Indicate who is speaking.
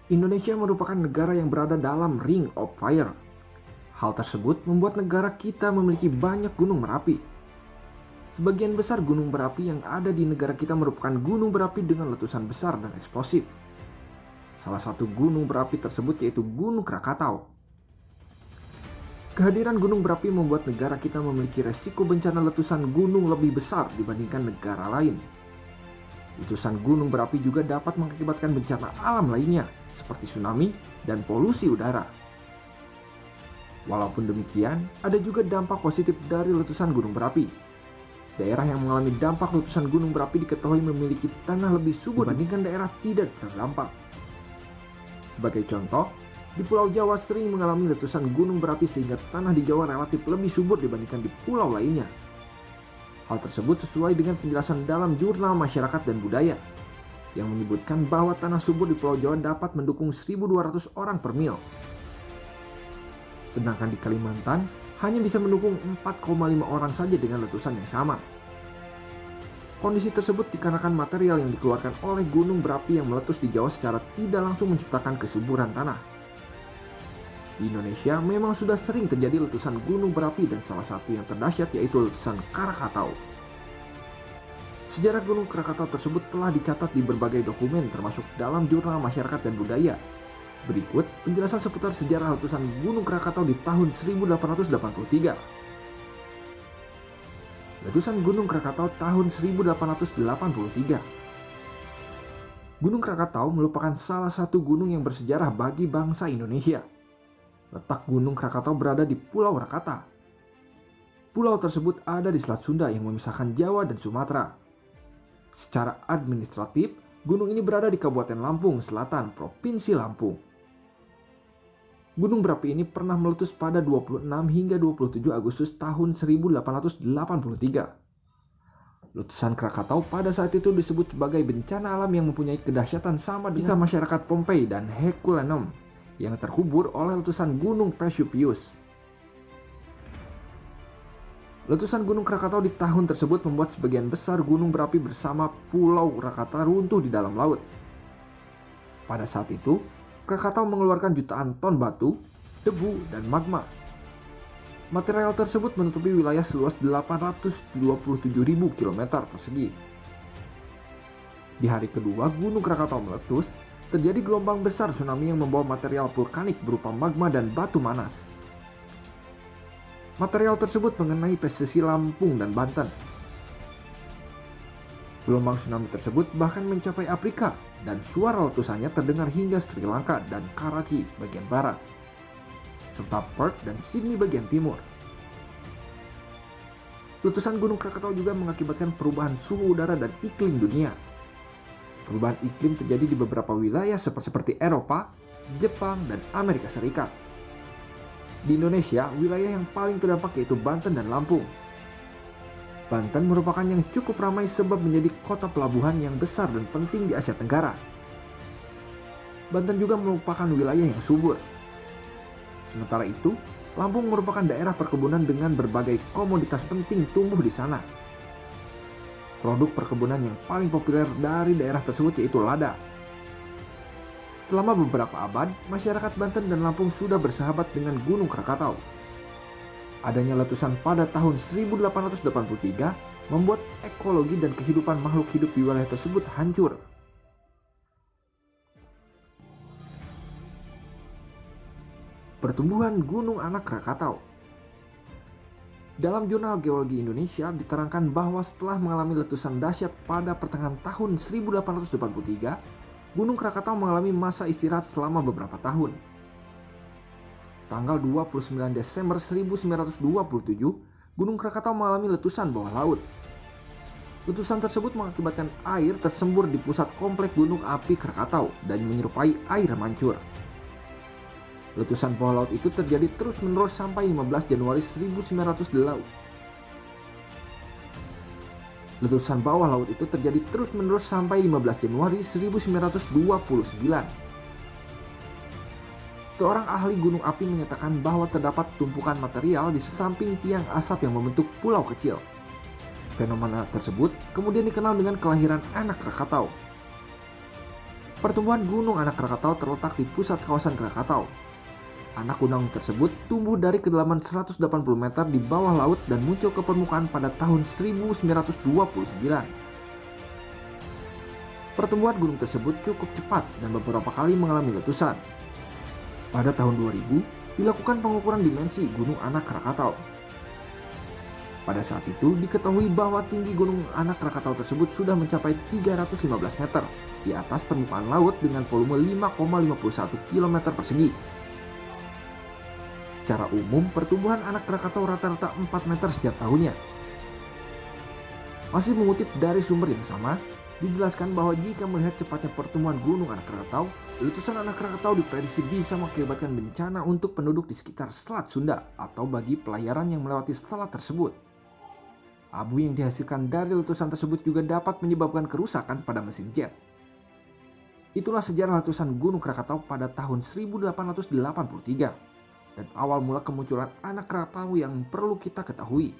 Speaker 1: Indonesia merupakan negara yang berada dalam Ring of Fire. Hal tersebut membuat negara kita memiliki banyak gunung berapi. Sebagian besar gunung berapi yang ada di negara kita merupakan gunung berapi dengan letusan besar dan eksplosif. Salah satu gunung berapi tersebut yaitu Gunung Krakatau. Kehadiran gunung berapi membuat negara kita memiliki resiko bencana letusan gunung lebih besar dibandingkan negara lain. Letusan gunung berapi juga dapat mengakibatkan bencana alam lainnya seperti tsunami dan polusi udara. Walaupun demikian, ada juga dampak positif dari letusan gunung berapi. Daerah yang mengalami dampak letusan gunung berapi diketahui memiliki tanah lebih subur dibandingkan daerah tidak terdampak. Sebagai contoh, di Pulau Jawa sering mengalami letusan gunung berapi sehingga tanah di Jawa relatif lebih subur dibandingkan di pulau lainnya. Hal tersebut sesuai dengan penjelasan dalam Jurnal Masyarakat dan Budaya yang menyebutkan bahwa tanah subur di Pulau Jawa dapat mendukung 1.200 orang per mil. Sedangkan di Kalimantan hanya bisa mendukung 4,5 orang saja dengan letusan yang sama. Kondisi tersebut dikarenakan material yang dikeluarkan oleh gunung berapi yang meletus di Jawa secara tidak langsung menciptakan kesuburan tanah. Di Indonesia memang sudah sering terjadi letusan gunung berapi dan salah satu yang terdahsyat yaitu letusan Krakatau. Sejarah Gunung Krakatau tersebut telah dicatat di berbagai dokumen termasuk dalam Jurnal Masyarakat dan Budaya. Berikut penjelasan seputar sejarah letusan Gunung Krakatau di tahun 1883. Letusan Gunung Krakatau tahun 1883. Gunung Krakatau merupakan salah satu gunung yang bersejarah bagi bangsa Indonesia. Letak Gunung Krakatau berada di Pulau Rakata. Pulau tersebut ada di Selat Sunda yang memisahkan Jawa dan Sumatera. Secara administratif, gunung ini berada di Kabupaten Lampung Selatan, Provinsi Lampung. Gunung berapi ini pernah meletus pada 26 hingga 27 Agustus tahun 1883. Letusan Krakatau pada saat itu disebut sebagai bencana alam yang mempunyai kedahsyatan sama dengan kisah masyarakat Pompei dan Herculaneum yang terkubur oleh letusan Gunung Vesuvius. Letusan Gunung Krakatau di tahun tersebut membuat sebagian besar gunung berapi bersama Pulau Rakata runtuh di dalam laut. Pada saat itu, Krakatau mengeluarkan jutaan ton batu, debu, dan magma. Material tersebut menutupi wilayah seluas 827.000 km persegi. Di hari kedua Gunung Krakatau meletus, terjadi gelombang besar tsunami yang membawa material vulkanik berupa magma dan batu manas. Material tersebut mengenai pesisir Lampung dan Banten. Gelombang tsunami tersebut bahkan mencapai Afrika dan suara letusannya terdengar hingga Sri Lanka dan Karachi bagian barat, serta Perth dan Sydney bagian timur. Letusan Gunung Krakatau juga mengakibatkan perubahan suhu udara dan iklim dunia. Perubahan iklim terjadi di beberapa wilayah seperti Eropa, Jepang, dan Amerika Serikat. Di Indonesia, wilayah yang paling terdampak yaitu Banten dan Lampung. Banten merupakan yang cukup ramai sebab menjadi kota pelabuhan yang besar dan penting di Asia Tenggara. Banten juga merupakan wilayah yang subur. Sementara itu, Lampung merupakan daerah perkebunan dengan berbagai komoditas penting tumbuh di sana. Produk perkebunan yang paling populer dari daerah tersebut yaitu lada. Selama beberapa abad, masyarakat Banten dan Lampung sudah bersahabat dengan Gunung Krakatau. Adanya letusan pada tahun 1883 membuat ekologi dan kehidupan makhluk hidup di wilayah tersebut hancur. Pertumbuhan Gunung Anak Krakatau. Dalam Jurnal Geologi Indonesia diterangkan bahwa setelah mengalami letusan dahsyat pada pertengahan tahun 1883, Gunung Krakatau mengalami masa istirahat selama beberapa tahun. Tanggal 29 Desember 1927, Gunung Krakatau mengalami letusan bawah laut. Letusan tersebut mengakibatkan air tersembur di pusat komplek Gunung Api Krakatau dan menyerupai air mancur. Letusan bawah laut itu terjadi terus-menerus sampai 15 Januari 1908. Letusan bawah laut itu terjadi terus-menerus sampai 15 Januari 1929. Seorang ahli gunung api menyatakan bahwa terdapat tumpukan material di sesamping tiang asap yang membentuk pulau kecil. Fenomena tersebut kemudian dikenal dengan kelahiran anak Krakatau. Pertumbuhan Gunung Anak Krakatau terletak di pusat kawasan Krakatau. Anak gunung tersebut tumbuh dari kedalaman 180 meter di bawah laut dan muncul ke permukaan pada tahun 1929. Pertumbuhan gunung tersebut cukup cepat dan beberapa kali mengalami letusan. Pada tahun 2000, dilakukan pengukuran dimensi Gunung Anak Krakatau. Pada saat itu diketahui bahwa tinggi Gunung Anak Krakatau tersebut sudah mencapai 315 meter di atas permukaan laut dengan volume 5,51 km persegi. Secara umum, pertumbuhan anak Krakatau rata-rata 4 meter setiap tahunnya. Masih mengutip dari sumber yang sama, dijelaskan bahwa jika melihat cepatnya pertumbuhan Gunung Anak Krakatau, letusan anak Krakatau diprediksi bisa mengakibatkan bencana untuk penduduk di sekitar Selat Sunda atau bagi pelayaran yang melewati selat tersebut. Abu yang dihasilkan dari letusan tersebut juga dapat menyebabkan kerusakan pada mesin jet. Itulah sejarah letusan Gunung Krakatau pada tahun 1883 dan awal mula kemunculan anak Krakatau yang perlu kita ketahui.